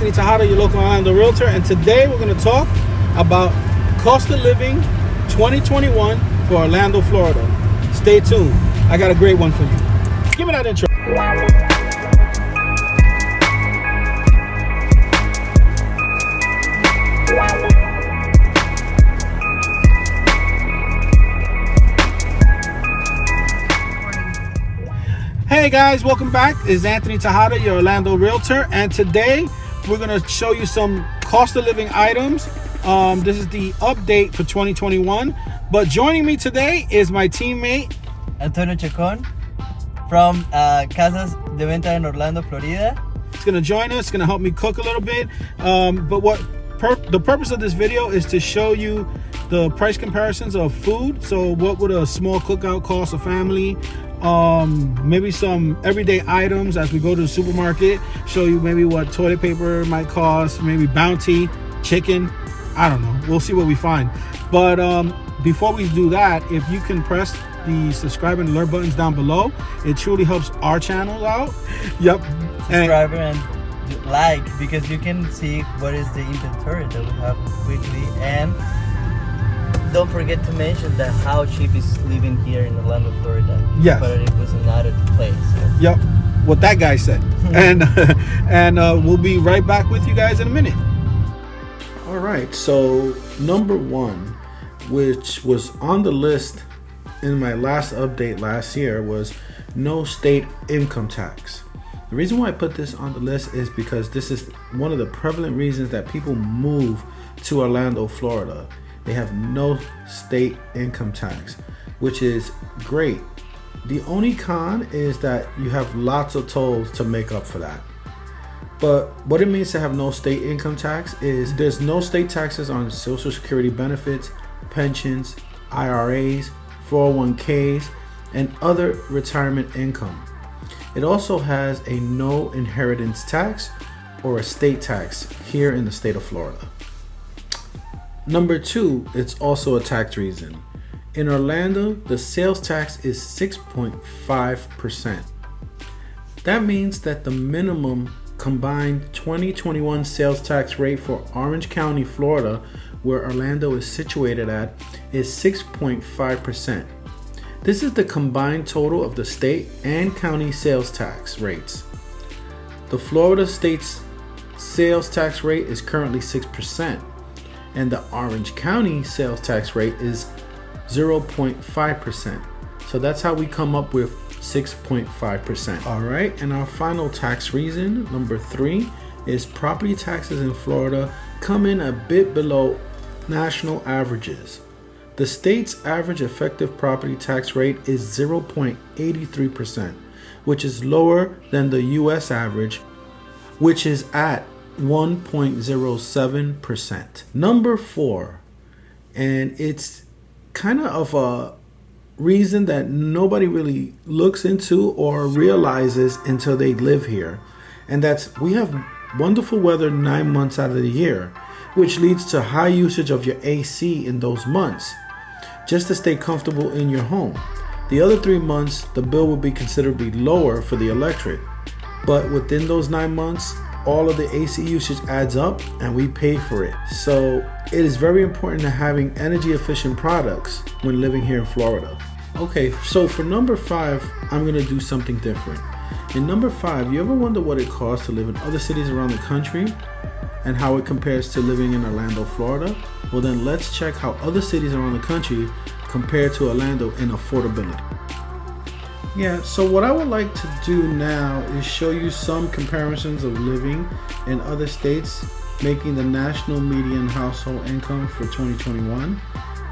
Anthony Tejada, your local Orlando Realtor, and today we're going to talk about cost of living 2021 for Orlando, Florida. Stay tuned. I got a great one for you. Give me that intro. Hey guys, welcome back. It's Anthony Tejada, your Orlando Realtor, and today we're going to show you some cost of living items. This is the update for 2021, but joining me today is my teammate Antonio Chacon from Casas de Venta in Orlando, Florida. He's going to join us, going to help me cook a little bit, but the purpose of this video is to show you the price comparisons of food. So what would a small cookout cost a family? Maybe some everyday items as we go to the supermarket, show you maybe what toilet paper might cost, maybe Bounty, chicken, I don't know, we'll see what we find. But before we do that, if you can press the subscribe and alert buttons down below, it truly helps our channel out. Yep. Subscribe and like, because you can see what is the inventory that we have weekly. And don't forget to mention that how cheap is living here in Orlando, Florida. Yes. But it was another place. So. Yep. What that guy said. and we'll be right back with you guys in a minute. All right. So number one, which was on the list in my last update last year, was no state income tax. The reason why I put this on the list is because this is one of the prevalent reasons that people move to Orlando, Florida. They have no state income tax, which is great. The only con is that you have lots of tolls to make up for that. But what it means to have no state income tax is there's no state taxes on Social Security benefits, pensions, IRAs, 401ks, and other retirement income. It also has a no inheritance tax or a state tax here in the state of Florida. Number two, it's also a tax reason. In Orlando, the sales tax is 6.5%. That means that the minimum combined 2021 sales tax rate for Orange County, Florida, where Orlando is situated at, is 6.5%. This is the combined total of the state and county sales tax rates. The Florida state's sales tax rate is currently 6%, and the Orange County sales tax rate is 0.5%. So that's how we come up with 6.5%. All right, and our final tax reason, number three, is property taxes in Florida come in a bit below national averages. The state's average effective property tax rate is 0.83%, which is lower than the US average, which is at 1.07%. Number four, and it's kind of a reason that nobody really looks into or realizes until they live here, and that's we have wonderful weather 9 months out of the year, which leads to high usage of your AC in those months just to stay comfortable in your home. The other 3 months, the bill will be considerably lower for the electric, but within those 9 months, all of the AC usage adds up and we pay for it. So it is very important to having energy efficient products when living here in Florida. Okay, so for number five, I'm gonna do something different. In number five, you ever wonder what it costs to live in other cities around the country and how it compares to living in Orlando, Florida? Well then let's check how other cities around the country compare to Orlando in affordability. Yeah, so what I would like to do now is show you some comparisons of living in other states, making the national median household income for 2021,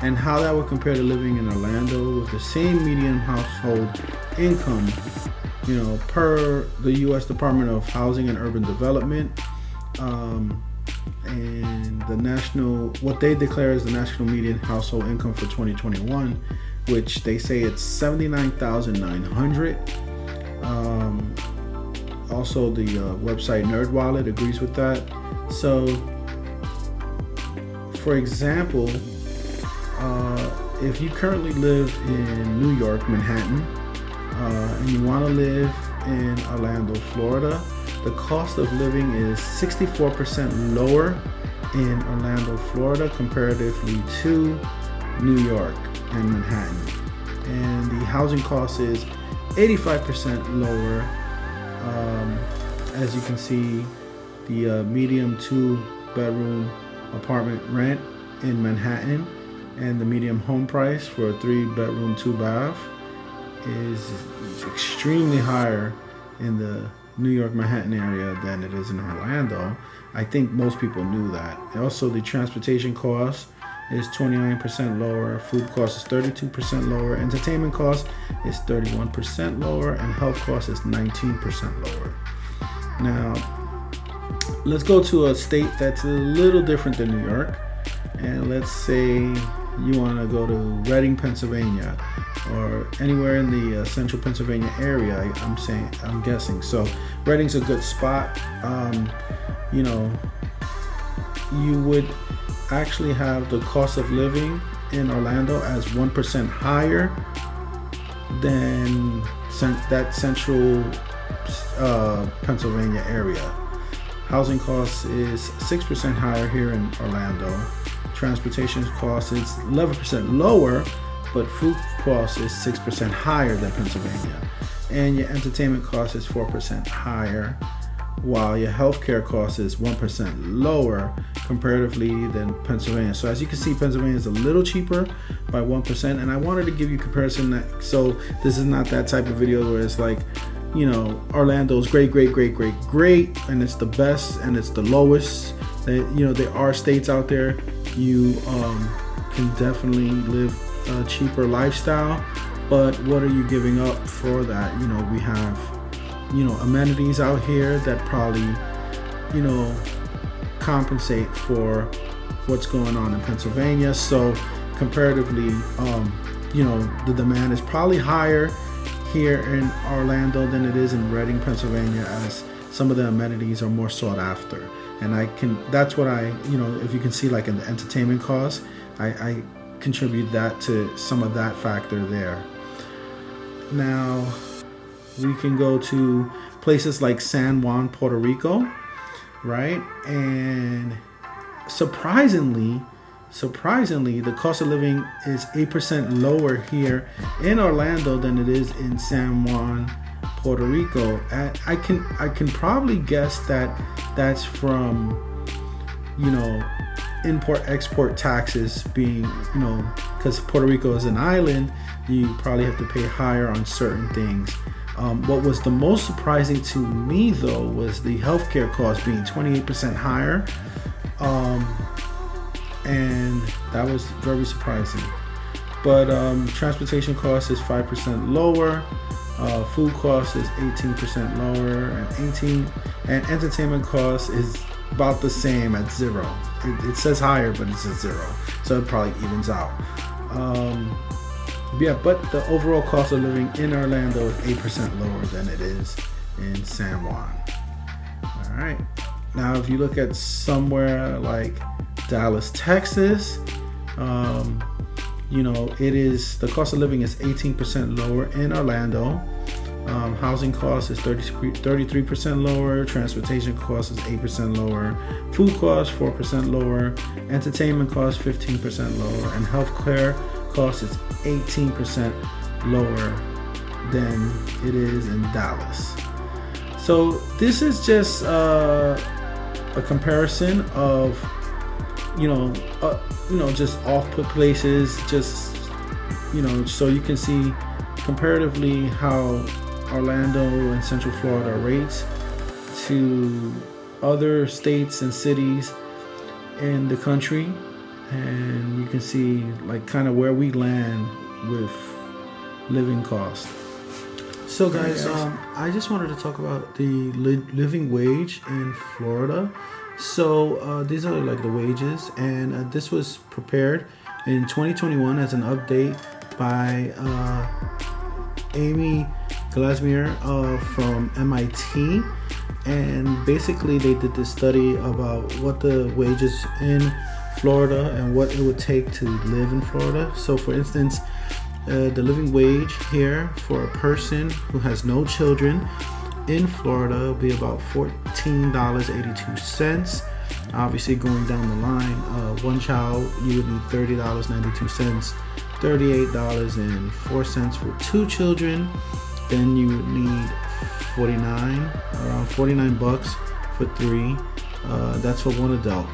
and how that would compare to living in Orlando with the same median household income, per the U.S. Department of Housing and Urban Development, and the national, what they declare as the national median household income for 2021, which they say it's $79,900. Also, the website NerdWallet agrees with that. So, for example, if you currently live in New York, Manhattan, and you want to live in Orlando, Florida, the cost of living is 64% lower in Orlando, Florida, comparatively to New York and Manhattan. And the housing cost is 85% lower. As you can see, the medium 2-bedroom apartment rent in Manhattan and the medium home price for a 3-bedroom 2-bath is extremely higher in the New York Manhattan area than it is in Orlando. I think most people knew that. And also, the transportation cost is 29% lower, food cost is 32% lower, entertainment cost is 31% lower, and health cost is 19% lower. Now, let's go to a state that's a little different than New York, and let's say you want to go to Reading, Pennsylvania, or anywhere in the central Pennsylvania area. I'm guessing. So Reading's a good spot. You would actually have the cost of living in Orlando as 1% higher than that central Pennsylvania area. Housing cost is 6% higher here in Orlando. Transportation cost is 11% lower, but food cost is 6% higher than Pennsylvania. And your entertainment cost is 4% higher, while your healthcare cost is 1% lower comparatively than Pennsylvania. So as you can see, Pennsylvania is a little cheaper by 1%. And I wanted to give you a comparison so this is not that type of video where it's like, Orlando's great, and it's the best and it's the lowest. There are states out there you can definitely live a cheaper lifestyle, but what are you giving up for that? We have amenities out here that probably compensate for what's going on in Pennsylvania. So comparatively, the demand is probably higher here in Orlando than it is in Reading, Pennsylvania, as some of the amenities are more sought after. And that's what if you can see, like in the entertainment costs, I contribute that to some of that factor there. Now, we can go to places like San Juan, Puerto Rico, right? And surprisingly, the cost of living is 8% lower here in Orlando than it is in San Juan, Puerto Rico. And I can probably guess that that's from import-export taxes being, because Puerto Rico is an island, you probably have to pay higher on certain things. What was the most surprising to me, though, was the healthcare cost being 28% higher. And that was very surprising. But transportation cost is 5% lower. Food cost is 18% lower, and entertainment cost is about the same at 0. It says higher, but it's at 0, so it probably evens out. But the overall cost of living in Orlando is 8% lower than it is in San Juan. All right. Now, if you look at somewhere like Dallas, Texas, the cost of living is 18% lower in Orlando. Housing cost is 33% lower. Transportation cost is 8% lower. Food cost 4% lower. Entertainment cost 15% lower, and healthcare cost is 18% lower than it is in Dallas. So this is just a comparison of just off-put places, just so you can see comparatively how Orlando and Central Florida rates to other states and cities in the country, and you can see like kind of where we land with living costs. So guys, I just wanted to talk about the living wage in Florida. So these are like the wages, and this was prepared in 2021 as an update by Amy Glasmier from MIT, and basically they did this study about what the wages in Florida and what it would take to live in Florida. So for instance, the living wage here for a person who has no children in Florida, it'll be about $14.82. Obviously, going down the line, one child, you would need $30.92, $38.04 for two children. Then you would need around 49 bucks for three. That's for one adult.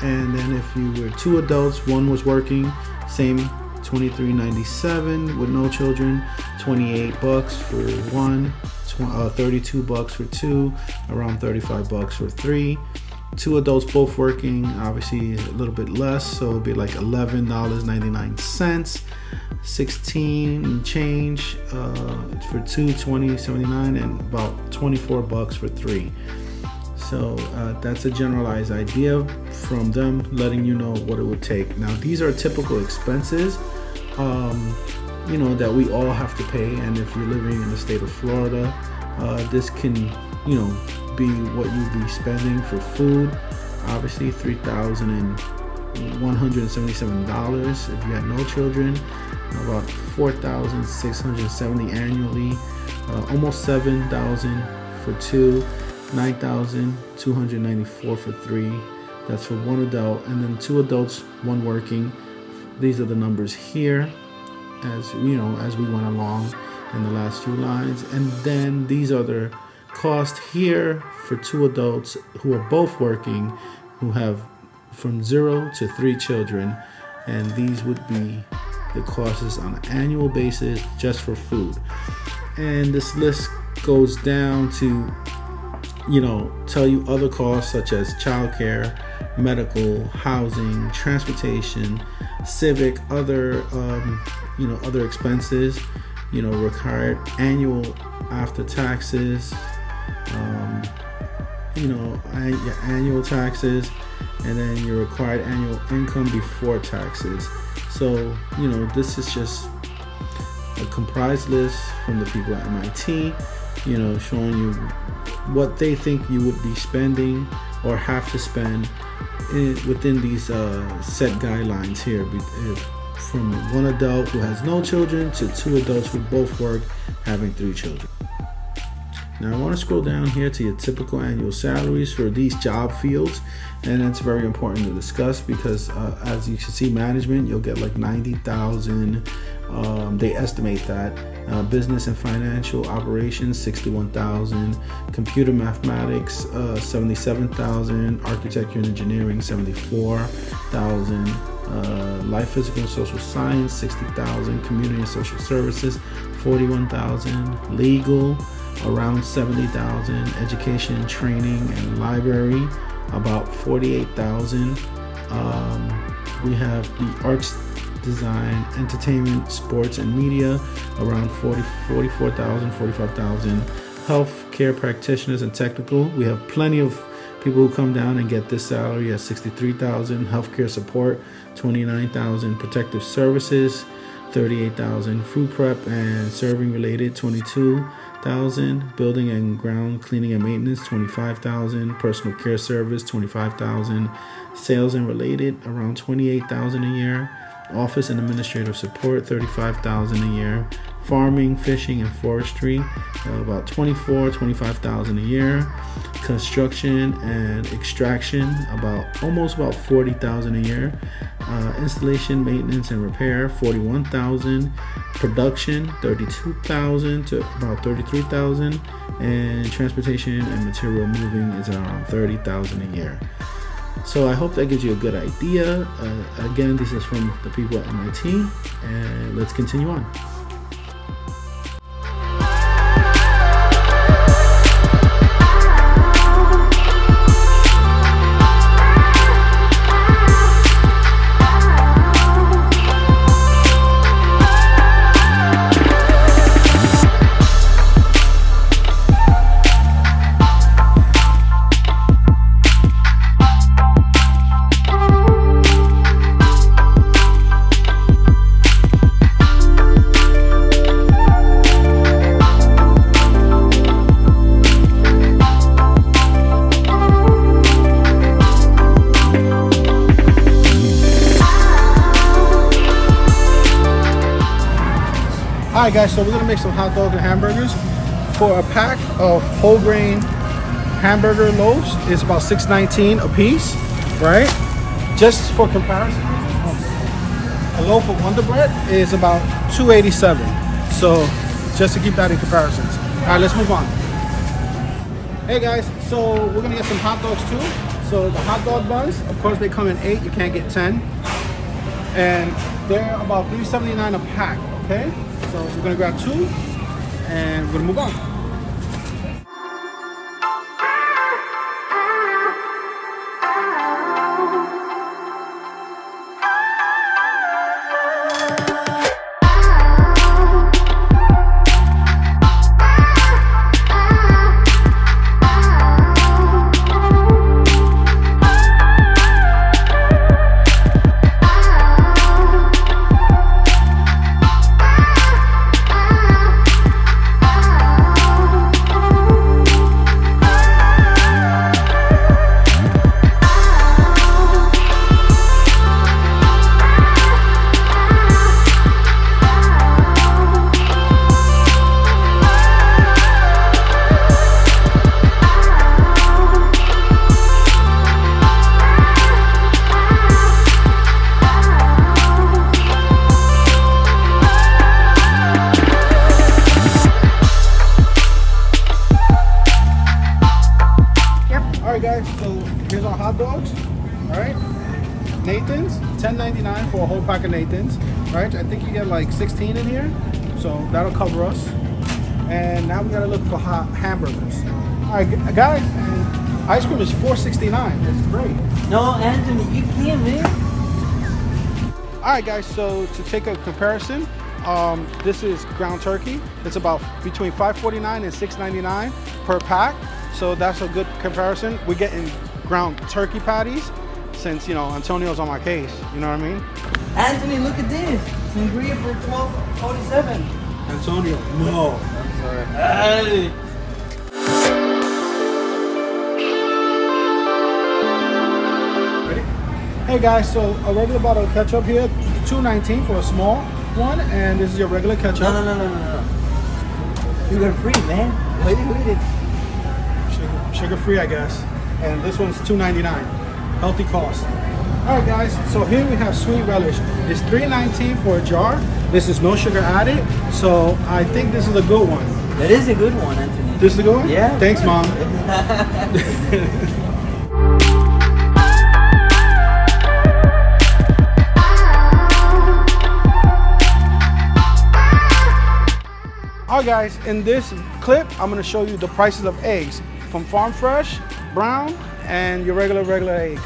And then if you were two adults, one was working, same $23.97 with no children, 28 bucks for one, 32 bucks for two, around 35 bucks for three. Two adults both working, obviously a little bit less, so it'll be like $11.99, 16 and change for two, $20.79, and about 24 bucks for three. So that's a generalized idea from them, letting you know what it would take. Now, these are typical expenses, that we all have to pay. And if you're living in the state of Florida, this can, be what you'd be spending for food. Obviously, $3,177 if you had no children. About $4,670 annually. Almost $7,000 for two. $9,294 for three. That's for one adult, and then two adults, one working. These are the numbers here, as we went along in the last few lines. And then these are the cost here for two adults who are both working, who have from 0 to 3 children, and these would be the costs on an annual basis just for food. And this list goes down to tell you other costs such as childcare, medical, housing, transportation, civic, other other expenses, required annual after taxes, annual taxes, and then your required annual income before taxes. So, this is just a comprised list from the people at MIT, showing you what they think you would be spending or have to spend within these set guidelines here, from one adult who has no children to two adults who both work having 3 children. Now I want to scroll down here to your typical annual salaries for these job fields, and it's very important to discuss because as you can see, management, you'll get like $90,000. They estimate that. Business and financial operations, $61,000. Computer mathematics, $77,000. Architecture and engineering, $74,000. Life, physical and social science, $60,000. Community and social services, $41,000. Legal, around $70,000. Education, training, and library, about $48,000. We have the arts, design, entertainment, sports, and media, around $44,000, $45,000. Health care practitioners and technical, we have plenty of people who come down and get this salary at $63,000. Healthcare support, $29,000. Protective services, $38,000. Food prep and serving related, $22,000. Building and ground cleaning and maintenance, $25,000. Personal care service, $25,000. Sales and related, around $28,000 a year. Office and administrative support, $35,000 a year. Farming, fishing, and forestry, about $25,000 a year. Construction and extraction, almost about $40,000 a year. Installation, maintenance, and repair, $41,000. Production, $32,000 to about $33,000. And transportation and material moving is around $30,000 a year. So I hope that gives you a good idea. Again, this is from the people at MIT, and let's continue on. Alright guys, so we're gonna make some hot dogs and hamburgers for a pack of whole grain hamburger loaves is about $6.19 a piece, right? Just for comparison, a loaf of Wonder Bread is about $2.87. So just to keep that in comparisons. All right, let's move on. Hey guys, so we're gonna get some hot dogs too. So the hot dog buns, of course, they come in 8. You can't get 10, and they're about $3.79 a pack. Okay, so we're gonna grab 2, and we're gonna move on. So here's our hot dogs. All right, Nathan's, $10.99 for a whole pack of Nathan's. Right, I think you get like 16 in here, so that'll cover us. And now we gotta look for hot hamburgers. All right, guys, and ice cream is $4.69. That's great. No, Anthony, you can't, man. All right, guys. So to take a comparison, this is ground turkey. It's about between $5.49 and $6.99 per pack. So that's a good comparison. We're getting ground turkey patties since, you know, Antonio's on my case. You know what I mean? Anthony, look at this. It's ingredient for $12.47. Antonio, no. I'm sorry. Hey. Ready? Hey guys, so a regular bottle of ketchup here, $2.19 for a small one, and this is your regular ketchup. No. Sugar free, man. Wait it. Sugar free, I guess. And this one's $2.99. Healthy cost. All right, guys. So here we have sweet relish. It's $3.19 for a jar. This is no sugar added. So I think this is a good one. That is a good one, Anthony. This is a good one? Yeah. Thanks, Mom. All right, guys. In this clip, I'm going to show you the prices of eggs from Farm Fresh, brown, and your regular eggs.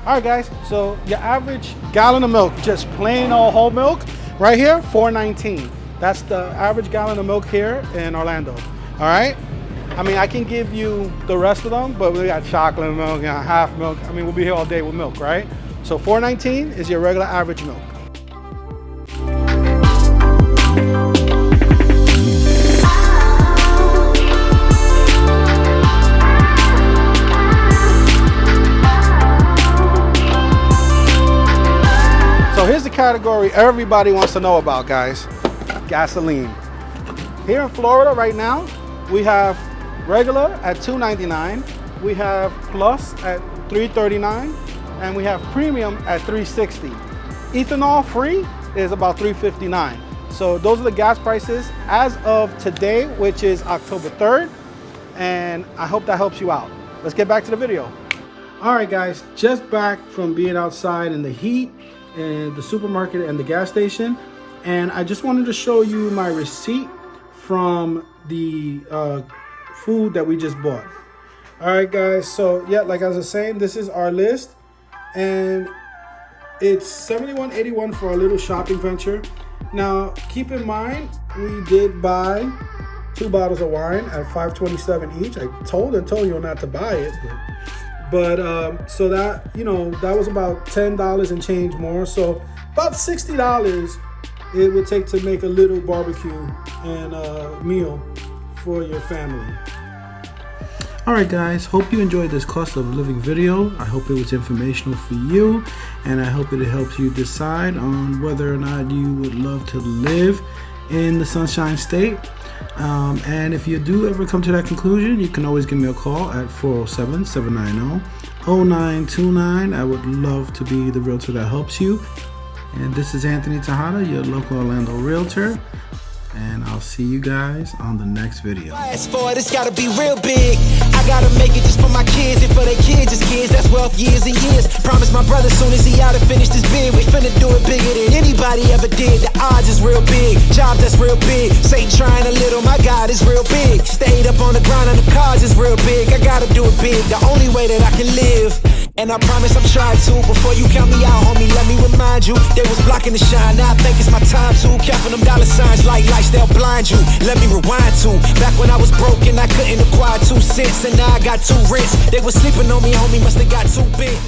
All right, guys, so your average gallon of milk, just plain old whole milk, right here, $4.19. That's the average gallon of milk here in Orlando. All right? I mean, I can give you the rest of them, but we got chocolate milk, you know, half milk. I mean, we'll be here all day with milk, right? So $4.19 is your regular average milk. So here's the category everybody wants to know about, guys. Gasoline. Here in Florida right now, we have regular at $2.99, we have plus at $3.39, and we have premium at $3.60. Ethanol free is about $3.59. So those are the gas prices as of today, which is October 3rd, and I hope that helps you out. Let's get back to the video. All right, guys, just back from being outside in the heat and the supermarket and the gas station, and I just wanted to show you my receipt from the food that we just bought. All right, guys, so yeah, like I was saying, this is our list, and it's $71.81 for our little shopping venture. Now keep in mind, we did buy 2 bottles of wine at $5.27 each. I told Antonio not to buy it, But so that, that was about $10 and change more. So about $60 it would take to make a little barbecue and a meal for your family. Alright guys, hope you enjoyed this cost of living video. I hope it was informational for you, and I hope it helps you decide on whether or not you would love to live in the Sunshine State. And if you do ever come to that conclusion, you can always give me a call at 407-790-0929. I would love to be the realtor that helps you. And this is Anthony Tejada, your local Orlando realtor. And I'll see you guys on the next video. Fast forward, it's gotta be real big. I gotta make it just for my kids and for their kids' kids. That's wealth years and years. Promise my brother soon as he out and finish this bid, we finna do it bigger than anybody ever did. The odds is real big, jobs that's real big. Satan trying a little, my God is real big. Stayed up on the ground and the cars is real big. I gotta do it big, the only way that I can live. And I promise I'm trying to. Before you count me out, homie, let me remind you, they was blocking the shine. Now I think it's my time to. Counting them dollar signs like lights, they'll blind you. Let me rewind to back when I was broke and I couldn't acquire 2 cents, and now I got 2 rents. They was sleeping on me, homie, must have got too big.